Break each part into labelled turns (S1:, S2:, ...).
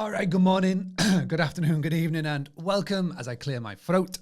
S1: All right, good morning, good afternoon, good evening, and welcome as I clear my throat.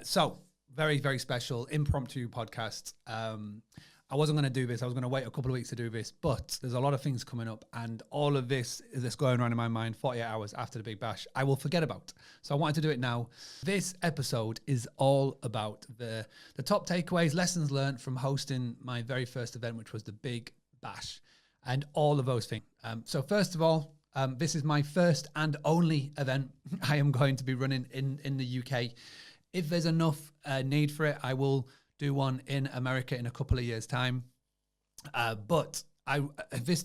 S1: So, very, very special impromptu podcast. I wasn't going to do this. I was going to wait a couple of weeks to do this, but there's a lot of things coming up, and all of this is going around in my mind 48 hours after the Big Bash, I will forget about. So I wanted to do it now. This episode is all about the top takeaways, lessons learned from hosting my very first event, which was the Big Bash, and all of those things. So first of all, this is my first and only event I am going to be running in the UK. If there's enough need for it, I will do one in America in a couple of years' time. But this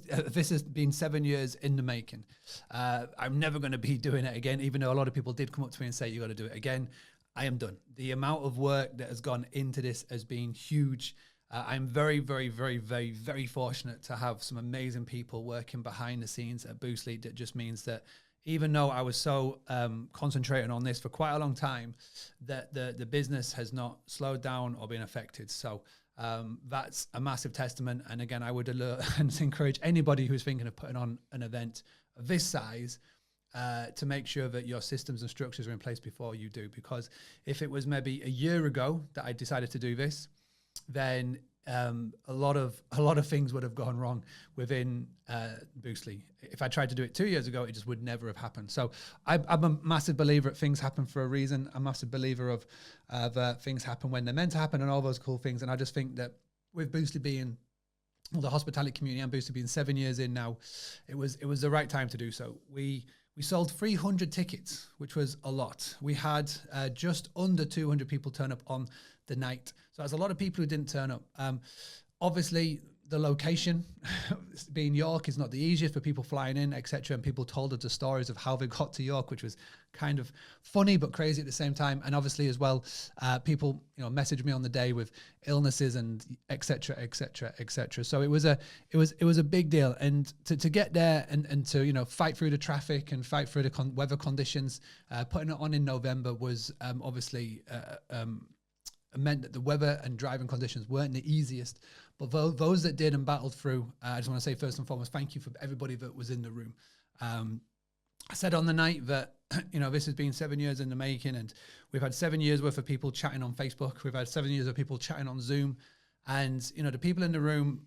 S1: has been 7 years in the making. I'm never going to be doing it again, even though a lot of people did come up to me and say, you got to do it again. I am done. The amount of work that has gone into this has been huge. I'm very, very, very, very, very fortunate to have some amazing people working behind the scenes at Boostly. That just means that even though I was so concentrating on this for quite a long time, that the business has not slowed down or been affected. So that's a massive testament. And again, I would encourage anybody who's thinking of putting on an event of this size to make sure that your systems and structures are in place before you do. Because if it was maybe a year ago that I decided to do this, then a lot of things would have gone wrong within Boostly. If I tried to do it 2 years ago, it just would never have happened. So I'm a massive believer that things happen for a reason. I'm a massive believer of things happen when they're meant to happen and all those cool things. And I just think that with Boostly being, well, the hospitality community and Boostly being 7 years in now, it was the right time to do so. We sold 300 tickets, which was a lot. We had just under 200 people turn up on the night. So there's a lot of people who didn't turn up. Obviously, the location, being York, is not the easiest for people flying in, etc. And people told us the stories of how they got to York, which was kind of funny but crazy at the same time. And obviously as well, people messaged me on the day with illnesses and etc. etc. etc. So it was a big deal. And to get there and to fight through the traffic and fight through the weather conditions, putting it on in November was obviously meant that the weather and driving conditions weren't the easiest, but those that did and battled through, I just want to say first and foremost, thank you for everybody that was in the room. I said on the night that, this has been 7 years in the making, and we've had 7 years worth of people chatting on Facebook. We've had 7 years of people chatting on Zoom, and, the people in the room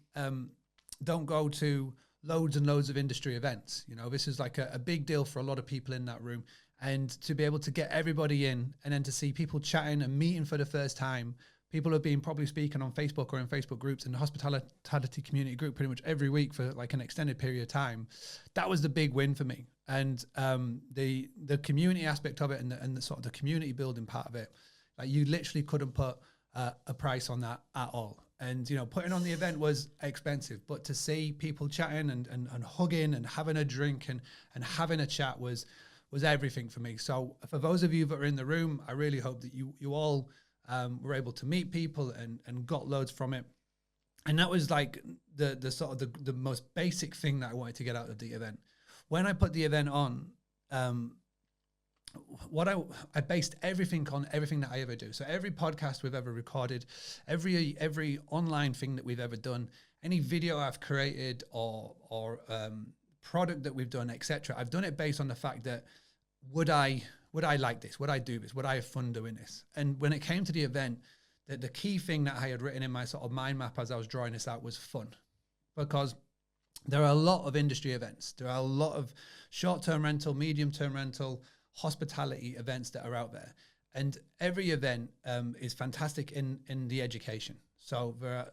S1: don't go to loads and loads of industry events. This is like a big deal for a lot of people in that room. And to be able to get everybody in and then to see people chatting and meeting for the first time, people have been probably speaking on Facebook or in Facebook groups in the hospitality community group pretty much every week for like an extended period of time. That was the big win for me. And the community aspect of it and the sort of the community building part of it, like you literally couldn't put a price on that at all. And, putting on the event was expensive, but to see people chatting and hugging and having a drink and having a chat was everything for me. So for those of you that are in the room, I really hope that you all were able to meet people and got loads from it. And that was like the sort of the most basic thing that I wanted to get out of the event. When I put the event on, I based everything on everything that I ever do. So every podcast we've ever recorded, every online thing that we've ever done, any video I've created or product that we've done, etc. I've done it based on the fact that would I like this? Would I do this? Would I have fun doing this? And when it came to the event, the key thing that I had written in my sort of mind map as I was drawing this out was fun, because there are a lot of industry events. There are a lot of short-term rental, medium-term rental, hospitality events that are out there. And every event is fantastic in the education. So there are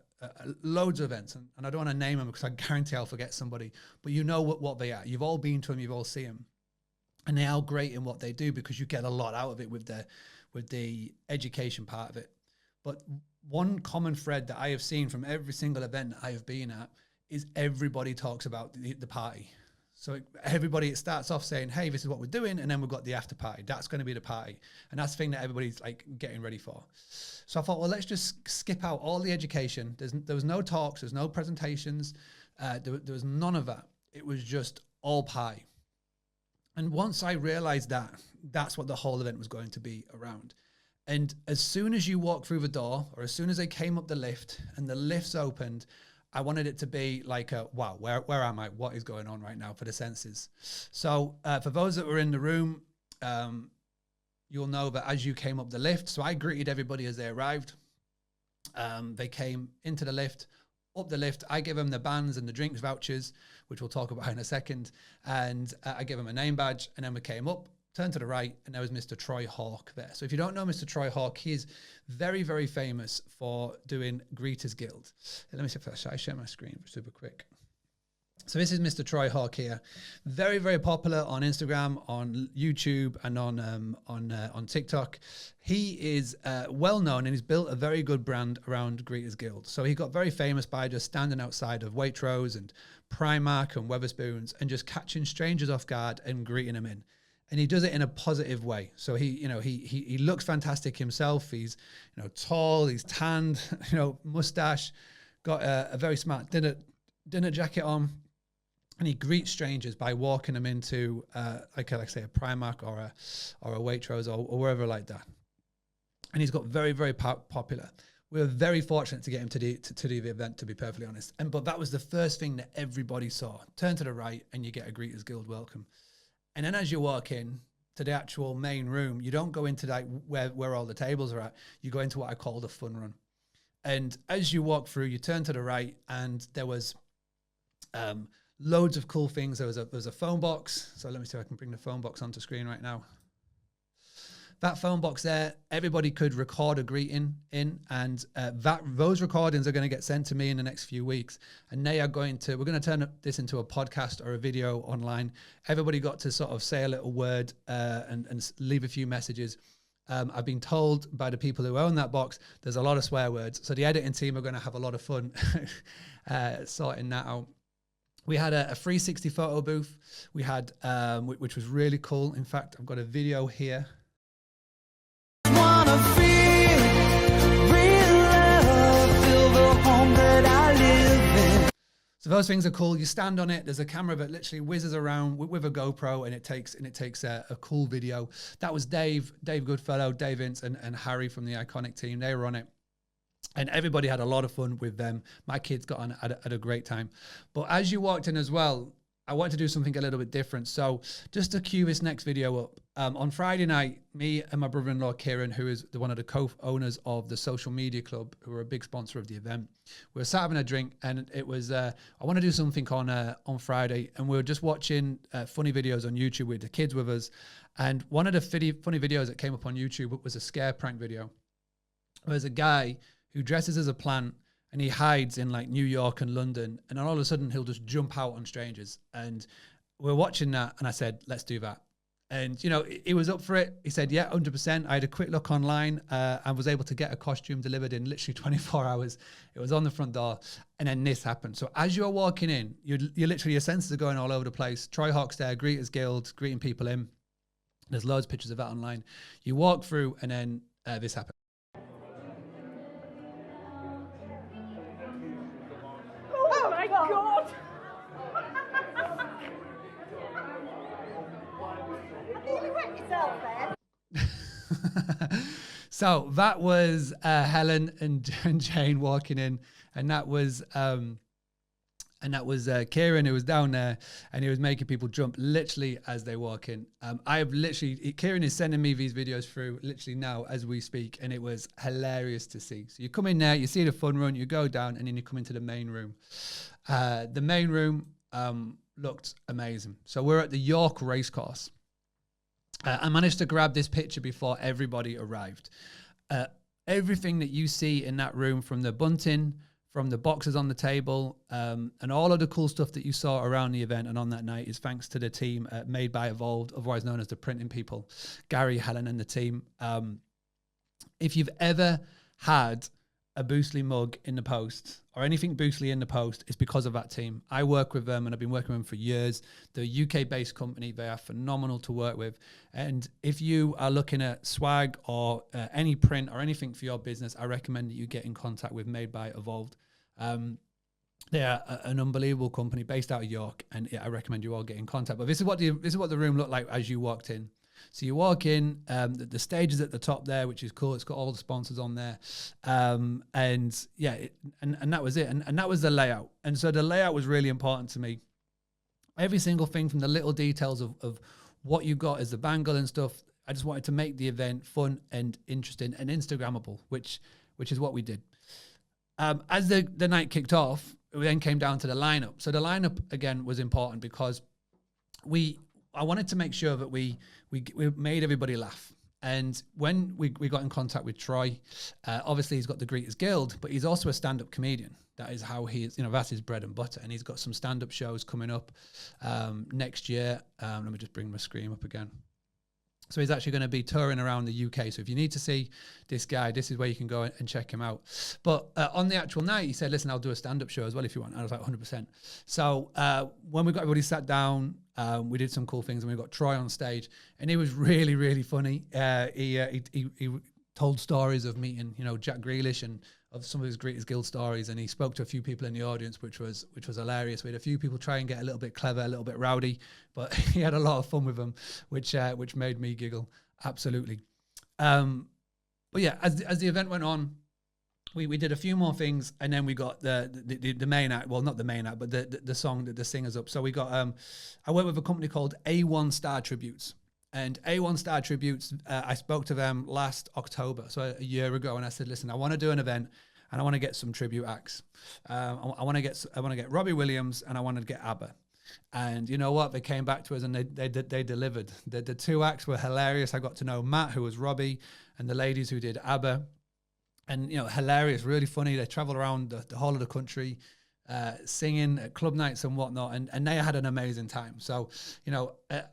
S1: loads of events, and I don't want to name them because I guarantee I'll forget somebody, but you know what they are. You've all been to them, you've all seen them. And they are great in what they do because you get a lot out of it with the education part of it. But one common thread that I have seen from every single event that I have been at is everybody talks about the party. So everybody, it starts off saying, hey, this is what we're doing. And then we've got the after party. That's going to be the party. And that's the thing that everybody's like getting ready for. So I thought, well, let's just skip out all the education. There was no talks. There's no presentations. There was none of that. It was just all party. And once I realized that, that's what the whole event was going to be around. And as soon as you walk through the door, or as soon as they came up the lift and the lifts opened, I wanted it to be like a, wow, where am I? What is going on right now for the senses? So for those that were in the room, you'll know that as you came up the lift, so I greeted everybody as they arrived. They came into the lift, up the lift. I give them the bands and the drinks vouchers, which we'll talk about in a second. And I give them a name badge, and then we came up, turned to the right, and there was Mr. Troy Hawk there. So if you don't know Mr. Troy Hawk, he is very, very famous for doing Greeters Guild. Let me see if I share my screen super quick. So this is Mr. Troy Hawk here. Very, very popular on Instagram, on YouTube, and on TikTok. He is well known, and he's built a very good brand around Greeters Guild. So he got very famous by just standing outside of Waitrose and Primark and Wetherspoons and just catching strangers off guard and greeting them in. And he does it in a positive way. So he looks fantastic himself. He's, tall, he's tanned, mustache, got a very smart dinner jacket on. And he greets strangers by walking them into, like I say, a Primark or a Waitrose or wherever like that. And he's got very, very popular. We were very fortunate to get him to the event, to be perfectly honest. But that was the first thing that everybody saw. Turn to the right and you get a Greeters Guild welcome. And then as you walk in to the actual main room, you don't go into like where all the tables are at. You go into what I call the fun run. And as you walk through, you turn to the right and there was loads of cool things. There was a phone box. So let me see if I can bring the phone box onto screen right now. That phone box there, everybody could record a greeting in, and those recordings are going to get sent to me in the next few weeks. And we're going to turn this into a podcast or a video online. Everybody got to sort of say a little word and leave a few messages. I've been told by the people who own that box, there's a lot of swear words. So the editing team are going to have a lot of fun sorting that out. We had a 360 photo booth. We had, which was really cool. In fact, I've got a video here. So those things are cool. You stand on it. There's a camera that literally whizzes around with a GoPro, and it takes a cool video. That was Dave Goodfellow, Dave Ince, and Harry from the Iconic team. They were on it. And everybody had a lot of fun with them. My kids got on at a great time. But as you walked in as well, I wanted to do something a little bit different. So just to cue this next video up, on Friday night, me and my brother-in-law, Kieran, who is one of the co-owners of the Social Media Club, who are a big sponsor of the event, we were sat having a drink, and it was, I want to do something on Friday, and we were just watching funny videos on YouTube with the kids with us. And one of the funny videos that came up on YouTube was a scare prank video. There's a guy who dresses as a plant, and he hides in like New York and London, and then all of a sudden he'll just jump out on strangers. And we're watching that, and I said, let's do that. And, he was up for it. He said, yeah, 100%. I had a quick look online. I was able to get a costume delivered in literally 24 hours. It was on the front door, and then this happened. So as you're walking in, you're literally, your senses are going all over the place. Troy Hawk's there, Greeters Guild, greeting people in. There's loads of pictures of that online. You walk through, and then this happened.
S2: Oh my God! I nearly wet yourself then.
S1: So that was Helen and Jane walking in, and that was Kieran, who was down there, and he was making people jump literally as they walk in. Kieran is sending me these videos through literally now as we speak, and it was hilarious to see. So you come in there, you see the fun run, you go down, and then you come into the main room. The main room looked amazing. So we're at the York Racecourse. I managed to grab this picture before everybody arrived. Everything that you see in that room, from the bunting, from the boxes on the table, and all of the cool stuff that you saw around the event and on that night, is thanks to the team Made by Evolved, otherwise known as the Printing People, Gary, Helen, and the team. If you've ever had a Boostly mug in the post or anything Boostly in the post, it's because of that team. I work with them, and I've been working with them for years. They're a UK-based company. They are phenomenal to work with. And if you are looking at swag or any print or anything for your business, I recommend that you get in contact with Made by Evolved. They are an unbelievable company based out of York, and I recommend you all get in contact. But this is what the room looked like as you walked in. So you walk in, the stage is at the top there, which is cool. It's got all the sponsors on there. And yeah, and that was it. And that was the layout. And so the layout was really important to me. Every single thing, from the little details of what you got as the bangle and stuff, I just wanted to make the event fun and interesting and Instagrammable, which is what we did. As the night kicked off, we then came down to the lineup. So the lineup again was important because I wanted to make sure that we made everybody laugh. And when we got in contact with Troy, obviously he's got the Greeters Guild, but he's also a stand-up comedian. That is how he is, that's his bread and butter. And he's got some stand-up shows coming up next year. Let me just bring my screen up again. So he's actually going to be touring around the UK. So if you need to see this guy, this is where you can go and check him out. But on the actual night, he said, listen, I'll do a stand-up show as well if you want. And I was like, 100%. So when we got everybody sat down, we did some cool things, and we got Troy on stage, and he was really, really funny. He told stories of meeting, Jack Grealish and of some of his Greeters Guild stories, and he spoke to a few people in the audience, which was hilarious. We had a few people try and get a little bit clever, a little bit rowdy, but he had a lot of fun with them, which made me giggle absolutely. But yeah, as the event went on, we did a few more things, and then we got the main act. Well, not the main act, but the song that the singers up. So we got I worked with a company called A1 Star Tributes. And A1 Star Tributes, I spoke to them last October, so a year ago, and I said, listen, I want to do an event, and I want to get some tribute acts. I want to get Robbie Williams, and I want to get ABBA. And you know what? They came back to us, and they delivered. The two acts were hilarious. I got to know Matt, who was Robbie, and the ladies who did ABBA. And, hilarious, really funny. They traveled around the whole of the country, singing at club nights and whatnot, and they had an amazing time. So,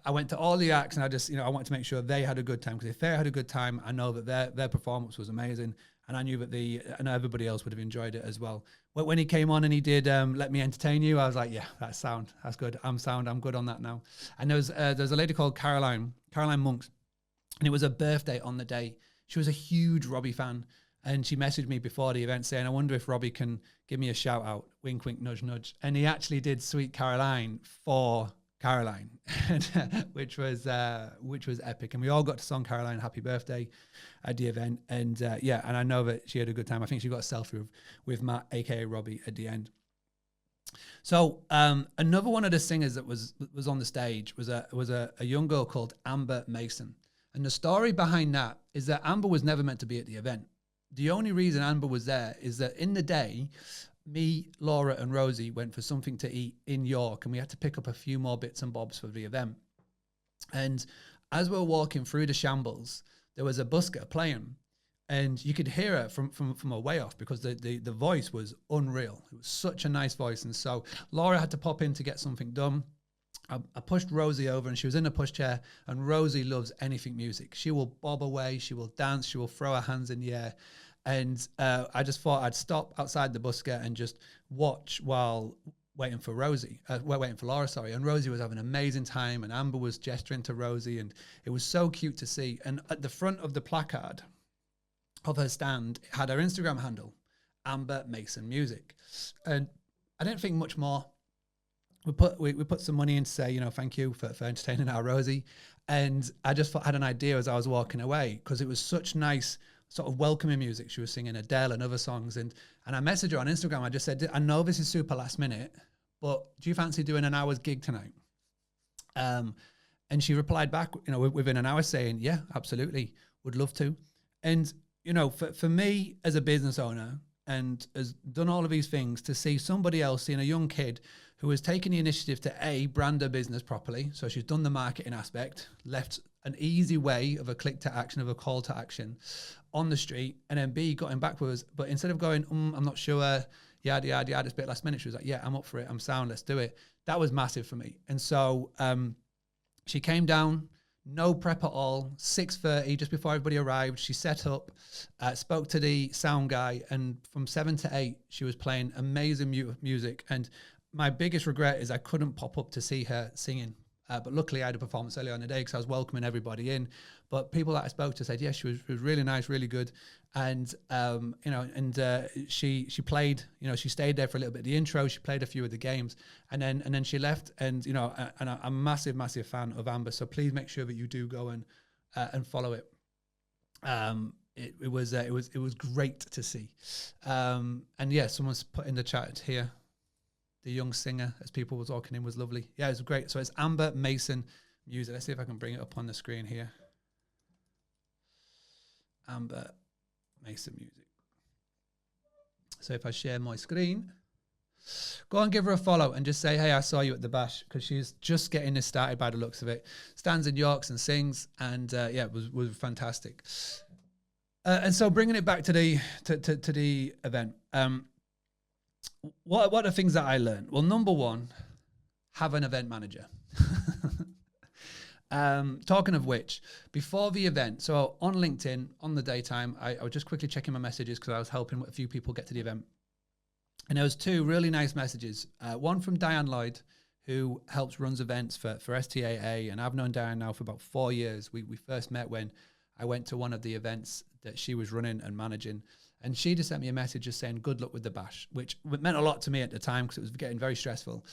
S1: I went to all the acts, and I just, I wanted to make sure they had a good time, because if they had a good time, I know that their performance was amazing, and I knew that I know everybody else would have enjoyed it as well. When he came on and he did Let Me Entertain You, I was like, yeah, that's sound, that's good. I'm good on that now. And there's a lady called Caroline Monks, and it was her birthday on the day. She was a huge Robbie fan. And she messaged me before the event saying, I wonder if Robbie can give me a shout out, wink, wink, nudge, nudge. And he actually did Sweet Caroline for Caroline, which was epic. And we all got to song Caroline Happy Birthday at the event. And and I know that she had a good time. I think she got a selfie with Matt, aka Robbie, at the end. So another one of the singers that was on the stage was a young girl called Amber Mason. And the story behind that is that Amber was never meant to be at the event. The only reason Amber was there is that in the day, me, Laura, and Rosie went for something to eat in York, and we had to pick up a few more bits and bobs for the event. And as we were walking through the shambles, there was a busker playing, and you could hear her from a way off, because the voice was unreal. It was such a nice voice. And so Laura had to pop in to get something done. I pushed Rosie over, and she was in a pushchair, and Rosie loves anything music. She will bob away, she will dance, she will throw her hands in the air. And I just thought I'd stop outside the busker and just watch while waiting for Laura, sorry. And Rosie was having an amazing time, and Amber was gesturing to Rosie, and it was so cute to see. And at the front of the placard of her stand, it had her Instagram handle, Amber Mason Music. And I didn't think much more. We put some money in to say, thank you for entertaining our Rosie. And I just had an idea as I was walking away, because it was such nice sort of welcoming music. She was singing Adele and other songs. And I messaged her on Instagram. I just said, I know this is super last minute, but do you fancy doing an hour's gig tonight? And she replied back, within an hour saying, yeah, absolutely, would love to. And, for me as a business owner, and has done all of these things, to see somebody else, seeing a young kid who has taken the initiative to brand her business properly. So she's done the marketing aspect, left an easy way of a click to action, of a call to action on the street, and then B, got him backwards. But instead of going, I'm not sure, yada, yada, yada, it's a bit last minute, she was like, yeah, I'm up for it. I'm sound. Let's do it. That was massive for me. And so she came down, no prep at all, 6:30, just before everybody arrived. She set up, spoke to the sound guy, and from 7 to 8, she was playing amazing music. And my biggest regret is I couldn't pop up to see her singing. But luckily I had a performance earlier on the day because I was welcoming everybody in. But people that I spoke to said, yes, she was really nice, really good. And, she played, she stayed there for a little bit of the intro. She played a few of the games and then she left. And, and I'm a massive, massive fan of Amber. So please make sure that you do go and follow it. It was great to see. And yeah, someone's put in the chat here, the young singer, as people were talking in, was lovely. Yeah, it was great. So it's Amber Mason Music. Let's see if I can bring it up on the screen here. Amber Mason Music. So if I share my screen, go and give her a follow and just say, hey, I saw you at the bash, because she's just getting this started by the looks of it. Stands in Yorks and sings, and yeah, it was fantastic. And so bringing it back to the event, what are the things that I learned? Well, number one, have an event manager. Talking of which, before the event, so on LinkedIn, on the daytime, I was just quickly checking my messages because I was helping a few people get to the event. And there was two really nice messages. One from Diane Lloyd, who runs events for STAA. And I've known Diane now for about 4 years. We first met when I went to one of the events that she was running and managing. And she just sent me a message just saying, good luck with the bash, which meant a lot to me at the time because it was getting very stressful.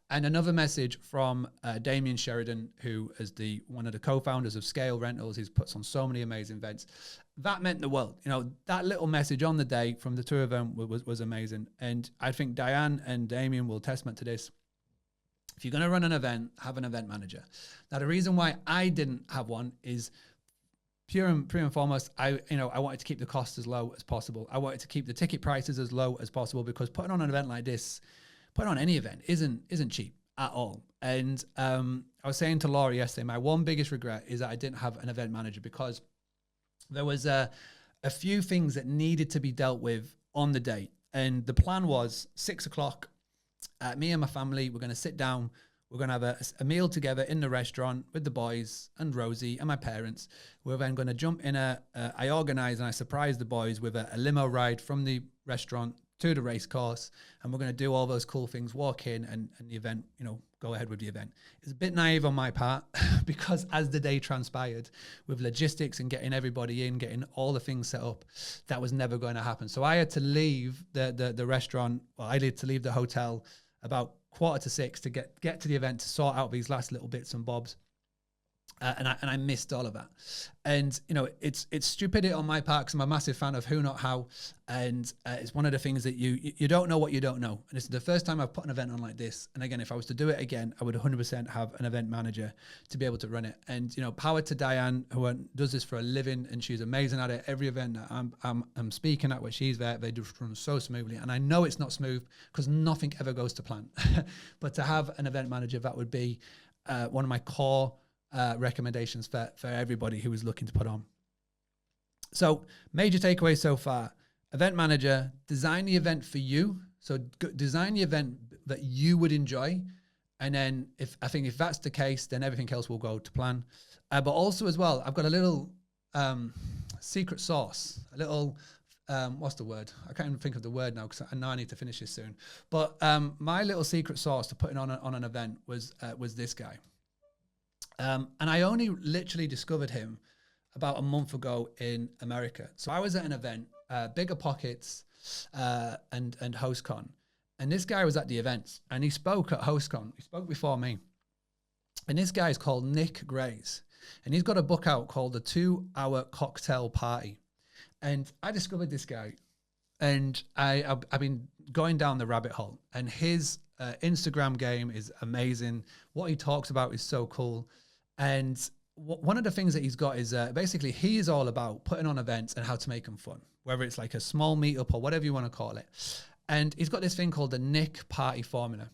S1: And another message from Damien Sheridan, who is one of the co-founders of Scale Rentals. He's puts on so many amazing events. That meant the world. That little message on the day from the two of them was amazing. And I think Diane and Damien will testament to this. If you're going to run an event, have an event manager. Now, the reason why I didn't have one is pure and foremost, I wanted to keep the cost as low as possible. I wanted to keep the ticket prices as low as possible because putting on an event like this, putting on any event isn't cheap at all. And I was saying to Laura yesterday, my one biggest regret is that I didn't have an event manager because there was a few things that needed to be dealt with on the day. And the plan was 6 o'clock, me and my family, we're going to sit down. We're going to have a meal together in the restaurant with the boys and Rosie and my parents. We're then going to jump in I organize and I surprise the boys with a limo ride from the restaurant to the race course. And we're going to do all those cool things, walk in and the event, go ahead with the event. It's a bit naive on my part because as the day transpired with logistics and getting everybody in, getting all the things set up, that was never going to happen. So I had to leave the restaurant, or I had to leave the hotel about 5:45 to get to the event to sort out these last little bits and bobs. And I missed all of that. And, it's stupidity on my part because I'm a massive fan of who, not how. And it's one of the things that you don't know what you don't know. And it's the first time I've put an event on like this. And again, if I was to do it again, I would 100% have an event manager to be able to run it. And, power to Diane, who does this for a living, and she's amazing at it. Every event that I'm speaking at where she's there, they just run so smoothly. And I know it's not smooth because nothing ever goes to plan. But to have an event manager, that would be one of my core recommendations for everybody who is looking to put on. So major takeaways so far: event manager, design the event for you. So design the event that you would enjoy. And then if that's the case, then everything else will go to plan. But also as well, I've got a little secret sauce, a little, what's the word? I can't even think of the word now because I know I need to finish this soon. But my little secret sauce to putting on an event was this guy. And I only literally discovered him about a month ago in America. So I was at an event, Bigger Pockets and HostCon. And this guy was at the event and he spoke at HostCon. He spoke before me. And this guy is called Nick Grays. And he's got a book out called The 2-Hour Cocktail Party. And I discovered this guy. And I've been going down the rabbit hole. And his Instagram game is amazing. What he talks about is so cool. And one of the things that he's got is basically he is all about putting on events and how to make them fun, whether it's like a small meetup or whatever you want to call it. And he's got this thing called the Nick Party Formula.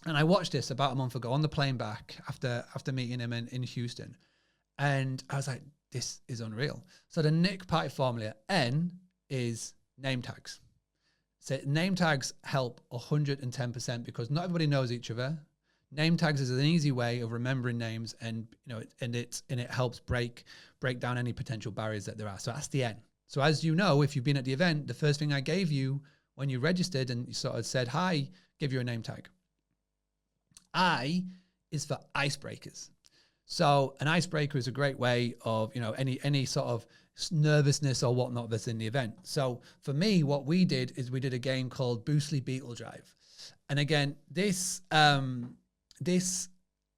S1: And I watched this about a month ago on the plane back after meeting him in Houston. And I was like, this is unreal. So the Nick Party Formula, N is name tags. So name tags help 110% because not everybody knows each other. Name tags is an easy way of remembering names, and it helps break down any potential barriers that there are. So that's the N. So as you know, if you've been at the event, the first thing I gave you when you registered and you sort of said hi, give you a name tag. I is for icebreakers. So an icebreaker is a great way of, any sort of nervousness or whatnot that's in the event. So for me, what we did is we did a game called Boostly Beetle Drive. And again, this game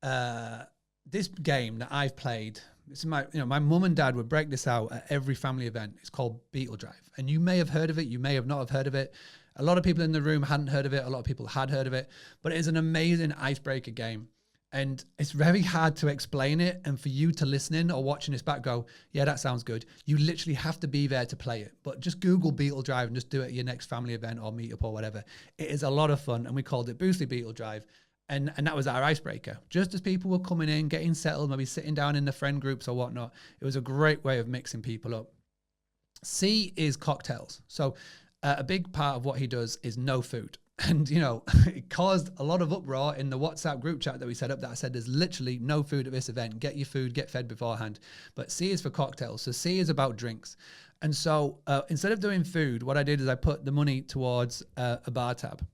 S1: that I've played, this is my mum and dad would break this out at every family event. It's called Beetle Drive. And you may have heard of it. You may have not have heard of it. A lot of people in the room hadn't heard of it. A lot of people had heard of it, but it is an amazing icebreaker game. And it's very hard to explain it. And for you to listen in or watching this back go, yeah, that sounds good. You literally have to be there to play it. But just Google Beetle Drive and just do it at your next family event or meetup or whatever. It is a lot of fun. And we called it Boostly Beetle Drive. And that was our icebreaker. Just as people were coming in, getting settled, maybe sitting down in the friend groups or whatnot, it was a great way of mixing people up. C is cocktails. So a big part of what he does is no food. And, it caused a lot of uproar in the WhatsApp group chat that we set up that I said, there's literally no food at this event. Get your food, get fed beforehand. But C is for cocktails. So C is about drinks. And so instead of doing food, what I did is I put the money towards a bar tab,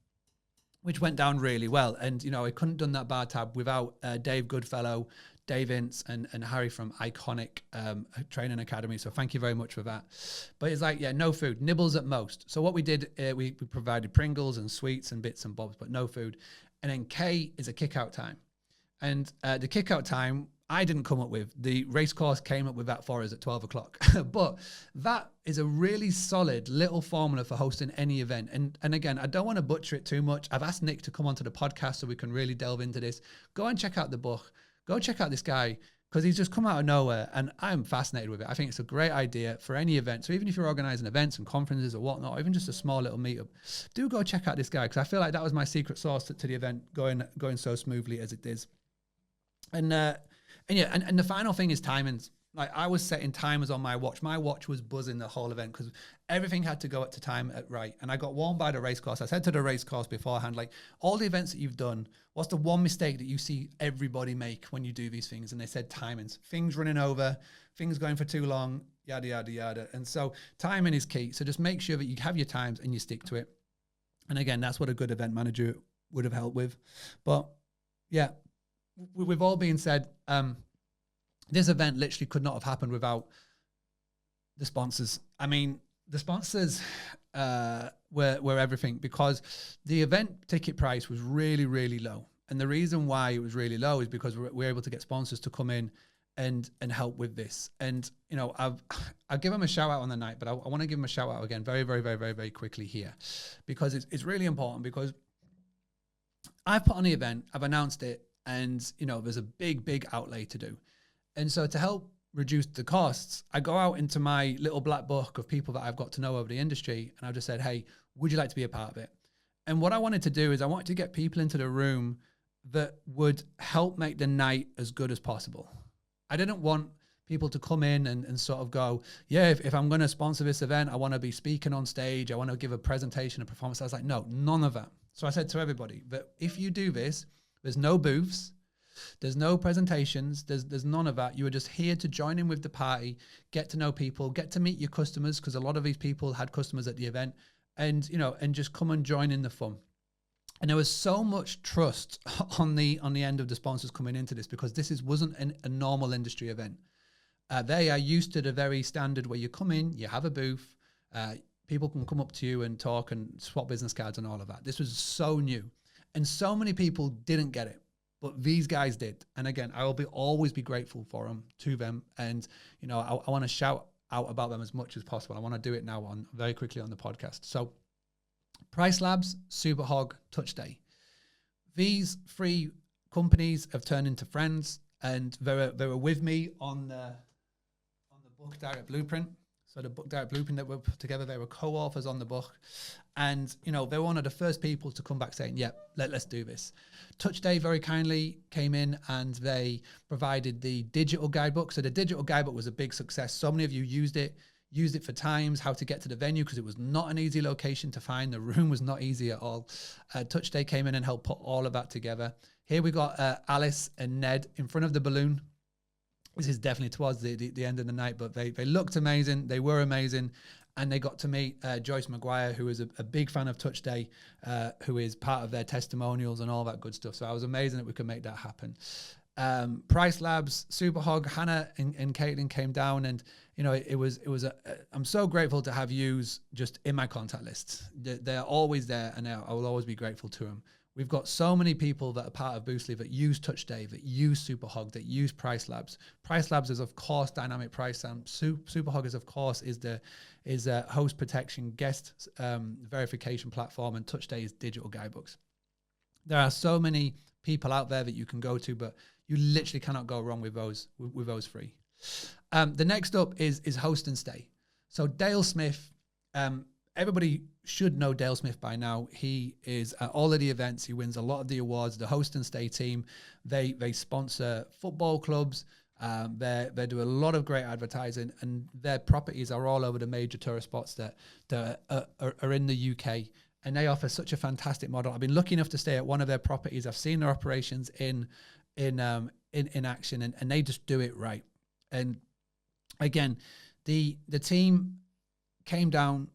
S1: which went down really well. And, I couldn't have done that bar tab without Dave Goodfellow, Dave Ince, and Harry from Iconic Training Academy. So thank you very much for that. But it's like, no food, nibbles at most. So what we did, we provided Pringles and sweets and bits and bobs, but no food. And then K is a kick-out time. And the kick-out time, I didn't come up with. The race course came up with that for us at 12 o'clock. But that is a really solid little formula for hosting any event. And again, I don't want to butcher it too much. I've asked Nick to come onto the podcast so we can really delve into this. Go and check out the book. Go check out this guy because he's just come out of nowhere and I'm fascinated with it. I think it's a great idea for any event. So even if you're organizing events and conferences or whatnot, or even just a small little meetup, do go check out this guy because I feel like that was my secret sauce to the event going so smoothly as it is. And the final thing is timings. Like I was setting timers on my watch. My watch was buzzing the whole event because everything had to go at the time right. And I got warned by the race course. I said to the race course beforehand, like all the events that you've done, what's the one mistake that you see everybody make when you do these things? And they said timings, things running over, things going for too long, yada, yada, yada. And so timing is key. So just make sure that you have your times and you stick to it. And again, that's what a good event manager would have helped with. But yeah, with all being said, this event literally could not have happened without the sponsors. I mean, the sponsors were everything because the event ticket price was really, really low. And the reason why it was really low is because we're able to get sponsors to come in and help with this. And, I'll give them a shout out on the night, but I want to give them a shout out again very, very, very, very, very quickly here because it's really important because I've put on the event, I've announced it, and, there's a big, big outlay to do. And so to help reduce the costs, I go out into my little black book of people that I've got to know over the industry. And I've just said, hey, would you like to be a part of it? And what I wanted to do is I wanted to get people into the room that would help make the night as good as possible. I didn't want people to come in and sort of go, yeah, if I'm going to sponsor this event, I want to be speaking on stage. I want to give a presentation, a performance. I was like, no, none of that. So I said to everybody that if you do this, there's no booths. There's no presentations. There's none of that. You are just here to join in with the party, get to know people, get to meet your customers because a lot of these people had customers at the event, and and just come and join in the fun. And there was so much trust on the end of the sponsors coming into this because this wasn't a normal industry event. They are used to the very standard where you come in, you have a booth, people can come up to you and talk and swap business cards and all of that. This was so new, and so many people didn't get it. But these guys did. And again, I will always be grateful for them, to them. And, I want to shout out about them as much as possible. I want to do it now very quickly on the podcast. So Price Labs, Superhog, Touch Day. These three companies have turned into friends and they were with me on the book Direct Blueprint. So the book Direct Blueprint that we put together, they were co-authors on the book. And, they were one of the first people to come back saying, yeah, let's do this. Touch Day very kindly came in and they provided the digital guidebook. So the digital guidebook was a big success. So many of you used it for times, how to get to the venue, because it was not an easy location to find. The room was not easy at all. Touch Day came in and helped put all of that together. Here we got Alice and Ned in front of the balloon. This is definitely towards the end of the night, but they looked amazing. They were amazing. and they got to meet Joyce Maguire, who is a big fan of Touch Day, who is part of their testimonials and all that good stuff. So I was amazing that we could make that happen. Price Labs, Superhog, Hannah and Caitlin came down, and I'm so grateful to have yous just in my contact list. They're always there, and I will always be grateful to them. We've got so many people that are part of Boostly that use Touch Day, that use Superhog, that use Price Labs. Price Labs is, of course, dynamic price. Superhog is, of course, is a host protection, guest verification platform, and Touch Day is digital guidebooks. There are so many people out there that you can go to, but you literally cannot go wrong with those three. The next up is Host and Stay. So Dale Smith, everybody should know Dale Smith by now. He is at all of the events. He wins a lot of the awards. The Host and Stay team, they sponsor football clubs. They do a lot of great advertising, and their properties are all over the major tourist spots that are in the UK. And they offer such a fantastic model. I've been lucky enough to stay at one of their properties. I've seen their operations in action, and they just do it right. And again, the team came down.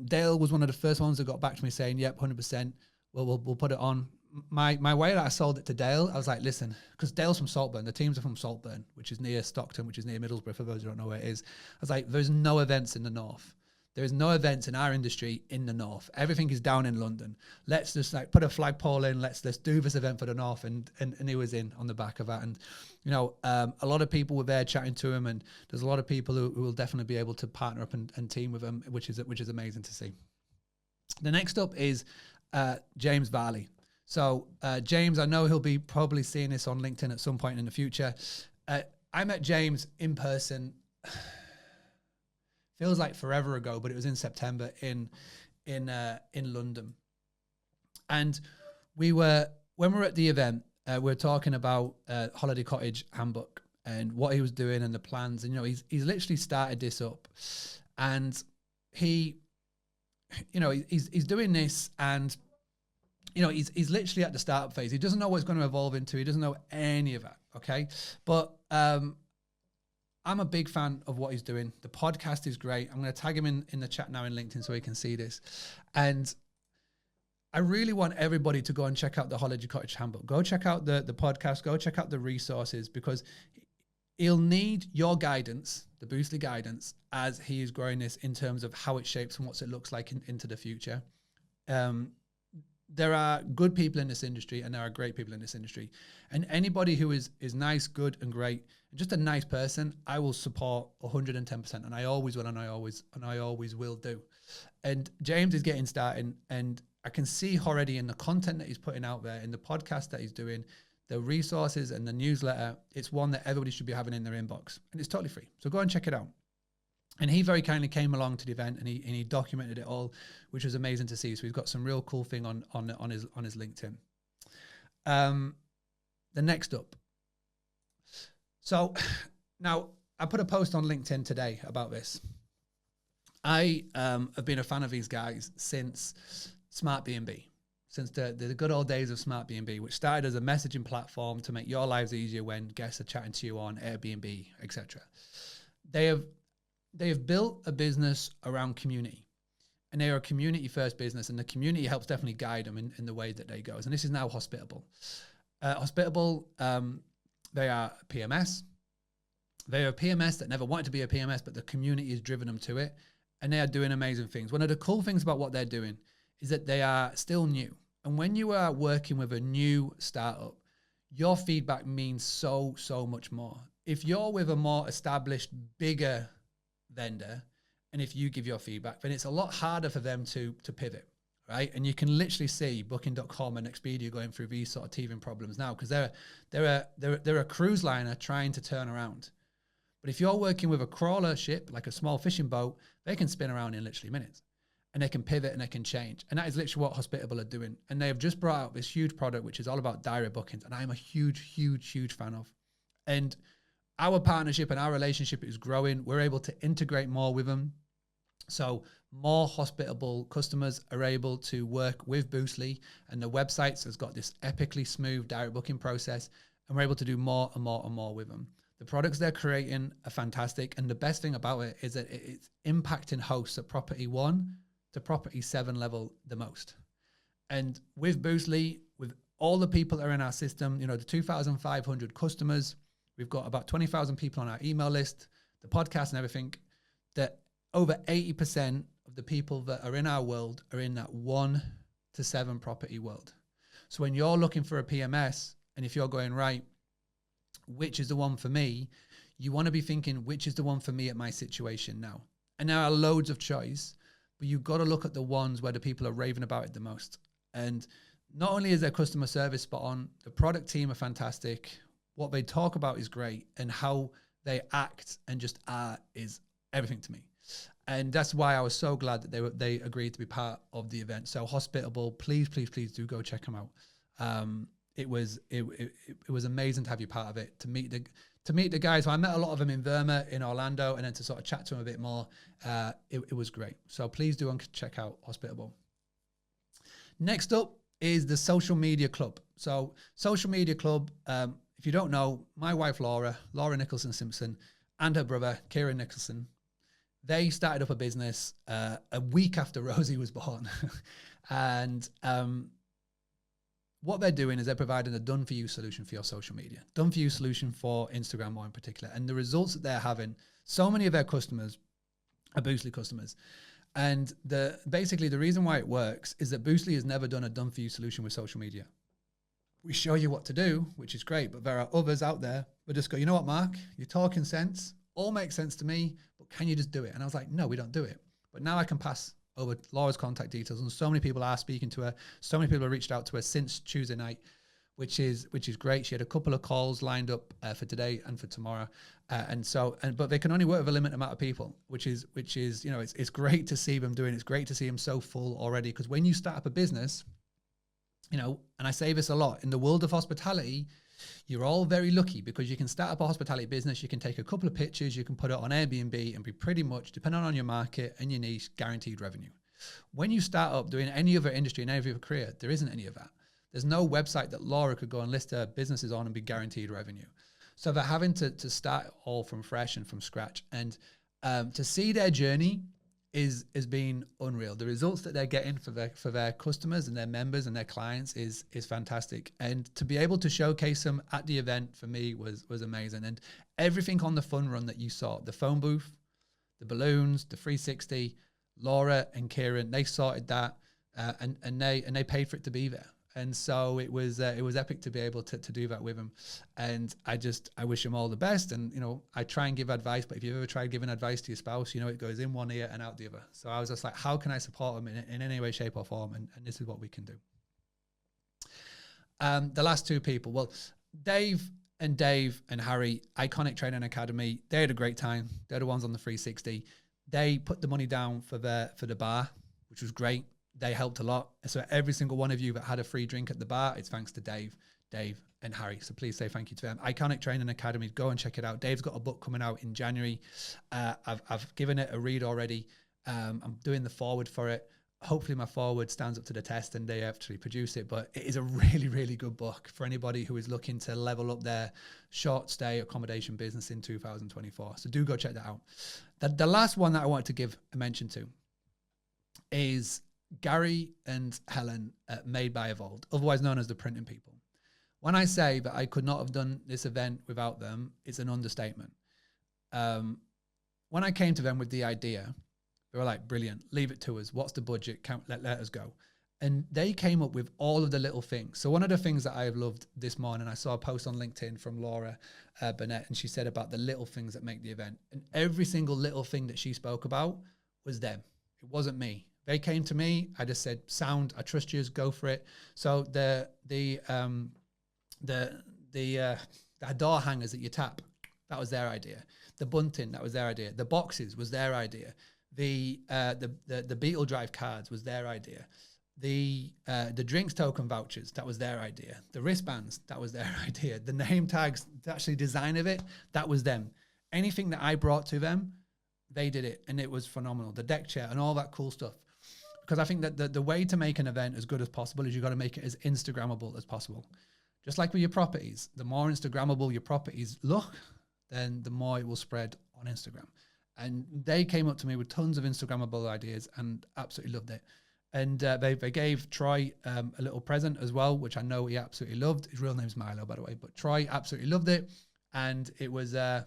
S1: Dale was one of the first ones that got back to me saying, "Yep, 100%. We'll put it on." My way that I sold it to Dale, I was like, "Listen," because Dale's from Saltburn. The teams are from Saltburn, which is near Stockton, which is near Middlesbrough. For those who don't know where it is, I was like, "There's no events in the north. There is no events in our industry in the north. Everything is down in London. Let's just put a flagpole in. Let's do this event for the north." And he was in on the back of that. And a lot of people were there chatting to him, and there's a lot of people who will definitely be able to partner up and team with him, which is amazing to see. The next up is James Varley. So James, I know he'll be probably seeing this on LinkedIn at some point in the future. I met James in person. Feels like forever ago, but it was in September in London. And when we were at the event, we were talking about Holiday Cottage Handbook and what he was doing and the plans. And he's literally started this up, and he's doing this, and he's literally at the startup phase. He doesn't know what it's going to evolve into. He doesn't know any of that. Okay, but I'm a big fan of what he's doing. The podcast is great. I'm going to tag him in the chat now in LinkedIn so he can see this. And I really want everybody to go and check out the Holiday Cottage Handbook. Go check out the podcast. Go check out the resources, because he'll need your guidance, the Boostly guidance, as he is growing this in terms of how it shapes and what it looks like into the future. There are good people in this industry, and there are great people in this industry. And anybody who is nice, good, and great, and just a nice person, I will support 110%. And I always will, and I always will do. And James is getting started, and I can see already in the content that he's putting out there, in the podcast that he's doing, the resources and the newsletter, it's one that everybody should be having in their inbox. And it's totally free. So go and check it out. And he very kindly came along to the event, and he documented it all, which was amazing to see. So he's got some real cool thing on his LinkedIn. The next up. So now I put a post on LinkedIn today about this. I have been a fan of these guys since Smart B&B, since the good old days of Smart B&B, which started as a messaging platform to make your lives easier when guests are chatting to you on Airbnb, etc. They have built a business around community, and they are a community-first business, and the community helps definitely guide them in the way that they go. And this is now Hospitable. Hospitable, they are PMS. They are a PMS that never wanted to be a PMS, but the community has driven them to it, and they are doing amazing things. One of the cool things about what they're doing is that they are still new. And when you are working with a new startup, your feedback means so much more. If you're with a more established, bigger vendor, and if you give your feedback, then it's a lot harder for them to pivot, right? And you can literally see Booking.com and Expedia going through these sort of teething problems now, because they're a cruise liner trying to turn around. But if you're working with a crawler ship, like a small fishing boat, they can spin around in literally minutes, and they can pivot and they can change. And that is literally what Hospitable are doing. And they have just brought out this huge product, which is all about diary bookings, and I'm a huge fan of. And our partnership and our relationship is growing. We're able to integrate more with them. So more Hospitable customers are able to work with Boostly, and the websites has got this epically smooth direct booking process, and we're able to do more and more with them. The products they're creating are fantastic. And the best thing about it is that it's impacting hosts at property 1 to property 7 level the most. And with Boostly, with all the people that are in our system, you know, the 2,500 customers, we've got about 20,000 people on our email list, the podcast and everything, that over 80% of the people that are in our world are in that 1 to 7 property world. So when you're looking for a PMS, and if you're going, right, which is the one for me, you want to be thinking, which is the one for me at my situation now? And there are loads of choice, but you've got to look at the ones where the people are raving about it the most. And not only is their customer service spot on, the product team are fantastic. What they talk about is great, and how they act and just are is everything to me. And that's why I was so glad that they agreed to be part of the event. So Hospitable, please do go check them out. It was amazing to have you part of it, to meet the guys. So I met a lot of them in Verma, in Orlando, and then to sort of chat to them a bit more. It was great. So please do check out Hospitable. Next up is the Social Media Club. So Social Media Club, if you don't know, my wife Laura Nicholson Simpson, and her brother Kieran Nicholson, they started up a business a week after Rosie was born. And what they're doing is they're providing a done-for-you solution for your social media, done-for-you solution for Instagram more in particular. And the results that they're having, so many of their customers are Boostly customers. And basically the reason why it works is that Boostly has never done a done-for-you solution with social media. We show you what to do, which is great, but there are others out there that just go, you know what, Mark, you're talking sense, all makes sense to me, but can you just do it? And I was like, no, we don't do it. But now I can pass over Laura's contact details, and so many people are speaking to her. So many people have reached out to her since Tuesday night, which is great. She had a couple of calls lined up for today and for tomorrow, but they can only work with a limited amount of people, which is you know, it's great to see them doing. It's great to see them so full already, because when you start up a business, you know, and I say this a lot, in the world of hospitality, you're all very lucky because you can start up a hospitality business, you can take a couple of pictures, you can put it on Airbnb and be pretty much, depending on your market and your niche, guaranteed revenue. When you start up doing any other industry and any other career, there isn't any of that. There's no website that Laura could go and list her businesses on and be guaranteed revenue. So they're having to start all from fresh and from scratch. And to see their journey is being unreal. The results that they're getting for their customers and their members and their clients is fantastic. And to be able to showcase them at the event for me was amazing. And everything on the fun run that you saw, the phone booth, the balloons, the 360, Laura and Kieran, they sorted that and they paid for it to be there. And so it was epic to be able to do that with them. And I wish them all the best. And, you know, I try and give advice, but if you've ever tried giving advice to your spouse, you know, it goes in one ear and out the other. So I was just like, how can I support them in any way, shape or form? And this is what we can do. The last two people, well, Dave and Harry, Iconic Training Academy, they had a great time. They're the ones on the 360. They put the money down for the bar, which was great. They helped a lot. So every single one of you that had a free drink at the bar, it's thanks to Dave, and Harry. So please say thank you to them. Iconic Training Academy, go and check it out. Dave's got a book coming out in January. I've given it a read already. I'm doing the forward for it. Hopefully my forward stands up to the test and they actually produce it. But it is a really, really good book for anybody who is looking to level up their short stay accommodation business in 2024. So do go check that out. The last one that I wanted to give a mention to is Gary and Helen at Made by Evolved, otherwise known as the Printing People. When I say that I could not have done this event without them, it's an understatement. When I came to them with the idea, they were like, brilliant, leave it to us. What's the budget? Let us go. And they came up with all of the little things. So one of the things that I have loved this morning, I saw a post on LinkedIn from Laura Burnett, and she said about the little things that make the event. And every single little thing that she spoke about was them. It wasn't me. They came to me. I just said, "Sound, I trust you. Go for it." So the door hangers that you tap, that was their idea. The bunting, that was their idea. The boxes was their idea. The Beetle Drive cards was their idea. The drinks token vouchers, that was their idea. The wristbands, that was their idea. The name tags, the actually design of it, that was them. Anything that I brought to them, they did it, and it was phenomenal. The deck chair and all that cool stuff. Because I think that the way to make an event as good as possible is you've got to make it as Instagrammable as possible. Just like with your properties, the more Instagrammable your properties look, then the more it will spread on Instagram. And they came up to me with tons of Instagrammable ideas and absolutely loved it. And they gave Troy a little present as well, which I know he absolutely loved. His real name's Milo, by the way, but Troy absolutely loved it. And it was a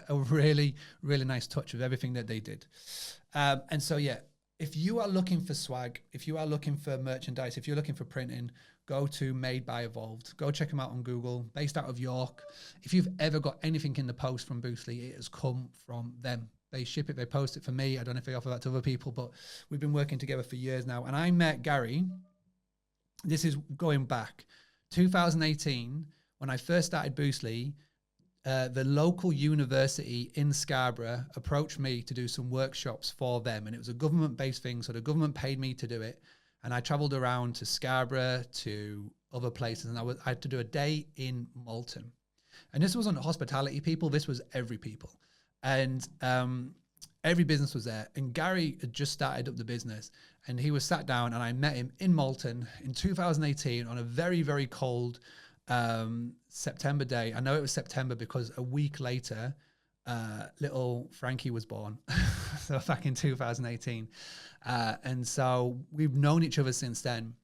S1: really, really nice touch of everything that they did. And so, yeah, if you are looking for swag, if you are looking for merchandise, if you're looking for printing, go to Made by Evolved. Go check them out on Google, based out of York. If you've ever got anything in the post from Boostly, it has come from them. They ship it, they post it for me. I don't know if they offer that to other people, but we've been working together for years now. And I met Gary, this is going back, 2018, when I first started Boostly. The local university in Scarborough approached me to do some workshops for them. And it was a government-based thing, so the government paid me to do it. And I traveled around to Scarborough, to other places, and I had to do a day in Malton. And this wasn't hospitality people, this was every people. And every business was there. And Gary had just started up the business, and he was sat down, and I met him in Malton in 2018 on a very, very cold September day. I know it was September because a week later, little Frankie was born. So back in 2018. And so we've known each other since then.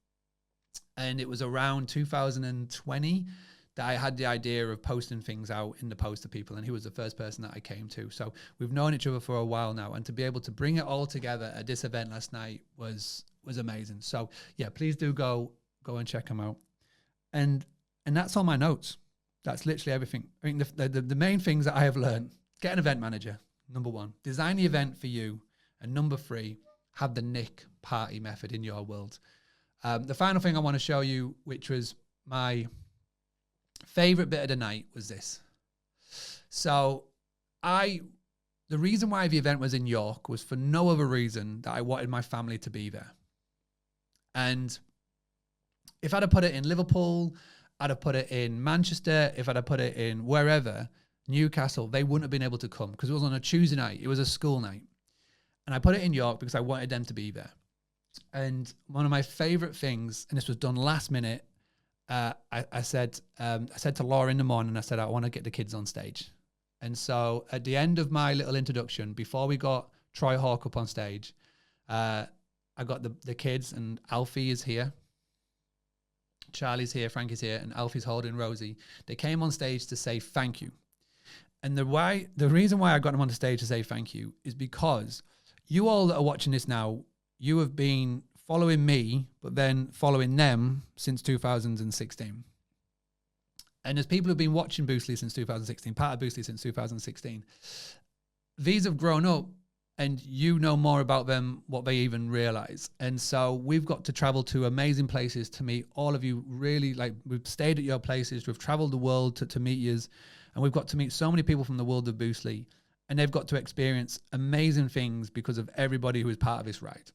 S1: And it was around 2020 that I had the idea of posting things out in the post to people. And he was the first person that I came to. So we've known each other for a while now. And to be able to bring it all together at this event last night was amazing. So yeah, please do go and check them out. And that's all my notes. That's literally everything. I mean, the main things that I have learned: get an event manager, number one. Design the event for you. And number three, have the Nick party method in your world. The final thing I want to show you, which was my favorite bit of the night, was this. So the reason why the event was in York was for no other reason that I wanted my family to be there. And if I'd have put it in Liverpool, I'd have put it in Manchester, if I'd have put it in wherever, Newcastle, they wouldn't have been able to come because it was on a Tuesday night. It was a school night. And I put it in York because I wanted them to be there. And one of my favorite things, and this was done last minute, I said to Laura in the morning, I said, I want to get the kids on stage. And so at the end of my little introduction, before we got Troy Hawk up on stage, I got the kids, and Alfie is here. Charlie's here, Frankie's here, and Alfie's holding Rosie. They came on stage to say thank you. And the reason why I got them on the stage to say thank you is because you all that are watching this now, you have been following me, but then following them since 2016. And as people who've been watching Boostly since 2016, part of Boostly since 2016, these have grown up and you know more about them what they even realize. And so we've got to travel to amazing places to meet all of you. Really, like, we've stayed at your places, we've traveled the world to meet yous, and we've got to meet so many people from the world of Boostly, and they've got to experience amazing things because of everybody who is part of this ride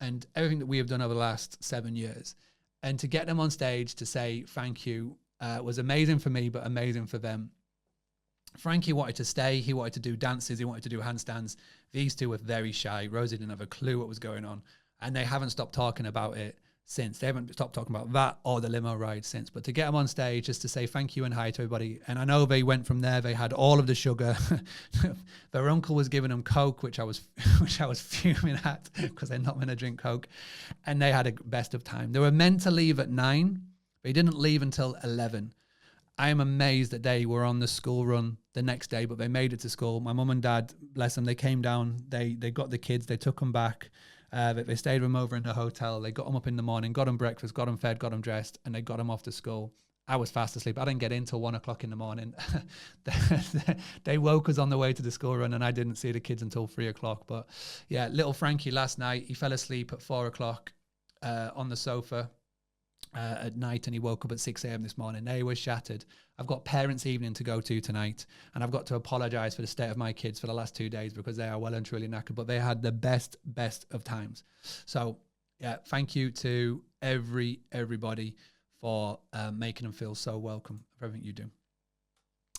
S1: and everything that we have done over the last 7 years. And to get them on stage to say thank you was amazing for me, but amazing for them. Frankie wanted to stay. He wanted to do dances. He wanted to do handstands. These two were very shy. Rosie didn't have a clue what was going on. And they haven't stopped talking about it since. They haven't stopped talking about that or the limo ride since. But to get them on stage just to say thank you and hi to everybody. And I know they went from there. They had all of the sugar. Their uncle was giving them Coke, which I was fuming at because they're not going to drink Coke. And they had a best of time. They were meant to leave at 9. They didn't leave until 11. I am amazed that they were on the school run the next day, but they made it to school. My mum and dad, bless them, they came down, they got the kids, they took them back. They stayed with them over in the hotel. They got them up in the morning, got them breakfast, got them fed, got them dressed, and they got them off to school. I was fast asleep. I didn't get in till 1 o'clock in the morning. They woke us on the way to the school run, and I didn't see the kids until 3 o'clock. But yeah, little Frankie last night, he fell asleep at 4 o'clock on the sofa at night, and he woke up at 6 a.m. this morning. They were shattered. I've got parents' evening to go to tonight, and I've got to apologize for the state of my kids for the last 2 days because they are well and truly knackered, but they had the best of times. So yeah, thank you to everybody for making them feel so welcome for everything you do.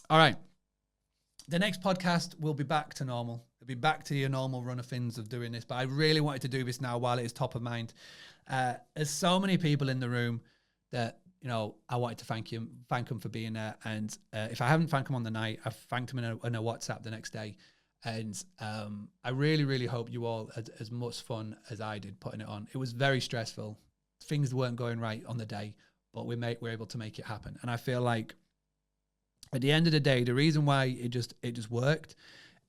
S1: All right. The next podcast will be back to normal. It'll be back to your normal run of things of doing this, but I really wanted to do this now while it is top of mind. There's so many people in the room that, I wanted to thank him for being there. And if I haven't thanked him on the night, I've thanked him in a WhatsApp the next day. And I really, really hope you all had as much fun as I did putting it on. It was very stressful. Things weren't going right on the day, but we're able to make it happen. And I feel like at the end of the day, the reason why it just worked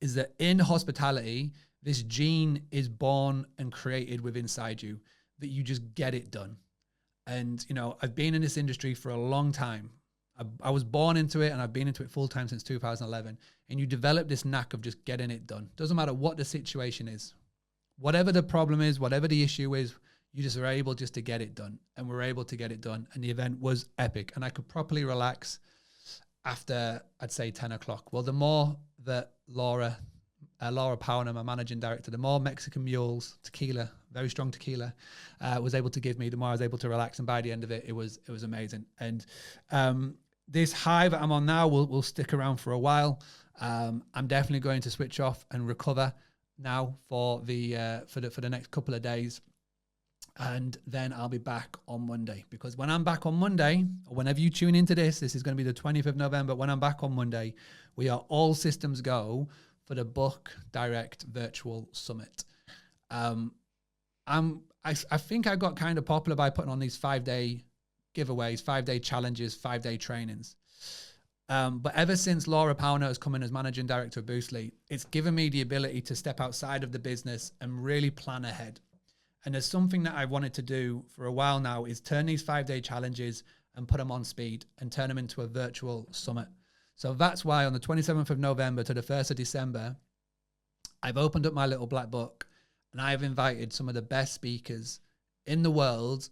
S1: is that in hospitality, this gene is born and created within inside you that you just get it done. And, I've been in this industry for a long time. I was born into it, and I've been into it full time since 2011. And you develop this knack of just getting it done. Doesn't matter what the situation is. Whatever the problem is, whatever the issue is, you just are able just to get it done. And we're able to get it done. And the event was epic. And I could properly relax after, I'd say, 10 o'clock. Well, the more that Laura Powner, my managing director, the more Mexican mules, tequila, very strong tequila, was able to give me, the more I was able to relax. And by the end of it, it was amazing. And this high that I'm on now will stick around for a while. I'm definitely going to switch off and recover now for the next couple of days. And then I'll be back on Monday, because when I'm back on Monday, or whenever you tune into this is going to be the 20th of November. When I'm back on Monday, we are all systems go for the Book Direct Virtual Summit. I think I got kind of popular by putting on these 5-day giveaways, 5-day challenges, 5-day trainings. But ever since Laura Powner has come in as managing director of Boostly, it's given me the ability to step outside of the business and really plan ahead. And there's something that I wanted to do for a while now, is turn these 5-day challenges and put them on speed and turn them into a virtual summit. So that's why on the 27th of November to the 1st of December, I've opened up my little black book, and I have invited some of the best speakers in the world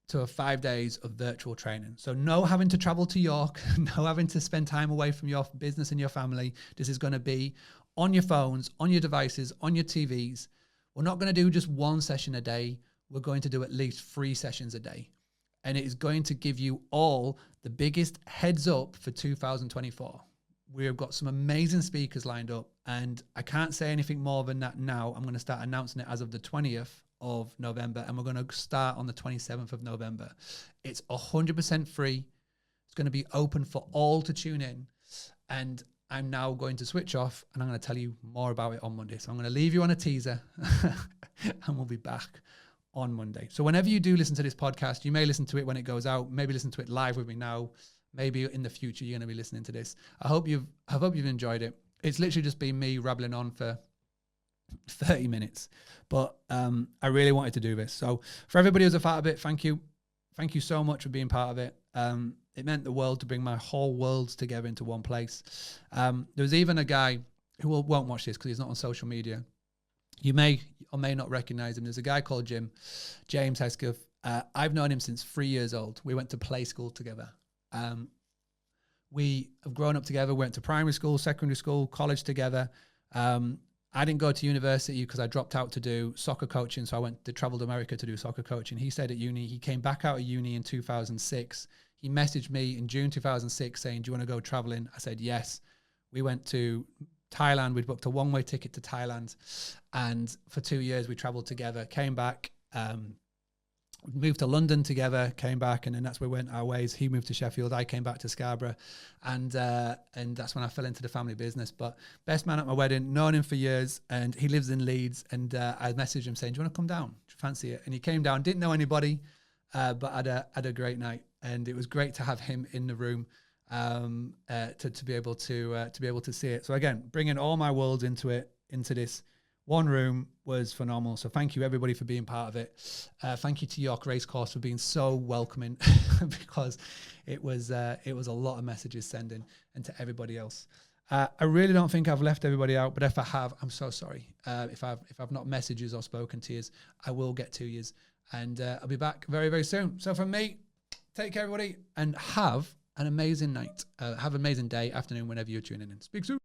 S1: to a 5 days of virtual training. So no having to travel to York, no having to spend time away from your business and your family. This is going to be on your phones, on your devices, on your TVs. We're not going to do just one session a day. We're going to do at least 3 sessions a day. And it is going to give you all the biggest heads up for 2024. We've got some amazing speakers lined up, and I can't say anything more than that now. I'm going to start announcing it as of the 20th of November, and we're going to start on the 27th of November. It's 100% free. It's going to be open for all to tune in. And I'm now going to switch off, and I'm going to tell you more about it on Monday. So I'm going to leave you on a teaser and we'll be back on Monday. So whenever you do listen to this podcast, you may listen to it when it goes out, maybe listen to it live with me now. Maybe in the future, you're going to be listening to this. I hope you've enjoyed it. It's literally just been me rambling on for 30 minutes, but I really wanted to do this. So for everybody who's a part of it, thank you. Thank you so much for being part of it. It meant the world to bring my whole worlds together into one place. There was even a guy who won't watch this because he's not on social media. You may or may not recognize him. There's a guy called James Hesketh. I've known him since 3 years old. We went to play school together. We have grown up together, went to primary school, secondary school, college together. I didn't go to university because I dropped out to do soccer coaching. So I traveled to America to do soccer coaching. He stayed at uni. He came back out of uni in 2006. He messaged me in June 2006 saying, do you want to go traveling? I said, yes. We went to Thailand. We'd booked a one-way ticket to Thailand. And for 2 years, we traveled together, came back, moved to London together, came back, and then that's where we went our ways. He moved to Sheffield, I came back to Scarborough, and that's when I fell into the family business. But best man at my wedding, known him for years, and he lives in Leeds, and I messaged him saying, do you want to come down? Do you fancy it? And he came down, didn't know anybody, but had a great night, and it was great to have him in the room to be able to see it. So again, bringing all my worlds into this one room was phenomenal. So thank you everybody for being part of it. Thank you to York Racecourse for being so welcoming because it was a lot of messages sending, and to everybody else. I really don't think I've left everybody out, but if I have, I'm so sorry. If I've not messages or spoken to you, I will get to you, and I'll be back very, very soon. So from me, take care everybody, and have an amazing night. Have an amazing day, afternoon, whenever you're tuning in. Speak soon.